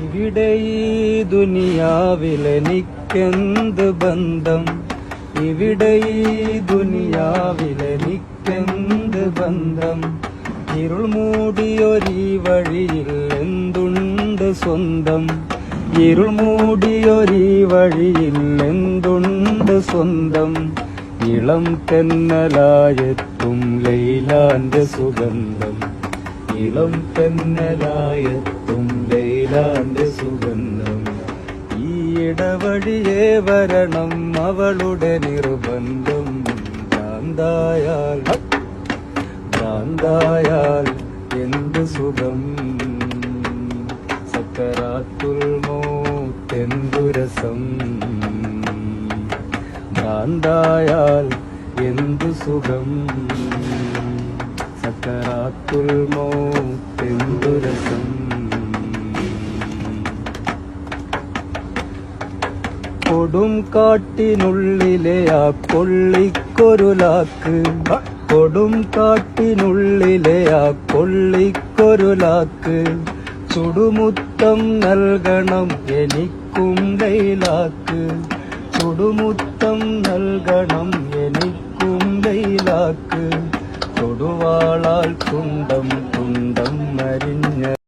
ഇവിടെ ഈ ദുനിയാവിലെനിക്കെന്ത് ബന്ധം, ഇവിടെ ഈ ദുനിയാവിലെനിക്കെന്ത് ബന്ധം. ഇരുൾ മൂടിയൊരീ വഴിയിൽ എന്തുണ്ട് സ്വന്തം, ഇരുൾ മൂടിയൊരീ വഴിയിൽ എന്തുണ്ട് സ്വന്തം. ഇളം തെന്നലായെത്തും ലൈലാന്റെ സുഗന്ധം, ഇളം തെന്നലായെത്തും ലൈലാന്റെ സുഗന്ധം. ഈ ഇടവഴിയേ വരണം അവളുടെ നിർബന്ധം. ഭ്രാന്തായാൽ ഭ്രാന്തായാൽ എന്ത് സുഖം, സക്കറാത്തുൽ മൗത്ത് രസം. ഭ്രാന്തായാൽ എന്തു സുഖം, സക്കറാത്തുൽ മൗത്ത് രസം. കൊടും കാട്ടിനുള്ളിലെ ആ കൊള്ളിക്കൊരു ലാക്ക്, കൊടും കാട്ടിനുള്ളിലെ ആ കൊള്ളിക്കൊരു ലാക്ക്. ചുടുമുത്തം നൽകണം എനിക്കും ലൈലാക്ക്, ചുടുമുത്തം നൽകണം എനിക്കും ലൈലാക്ക്. തൊടുവാളാൽ കുണ്ടം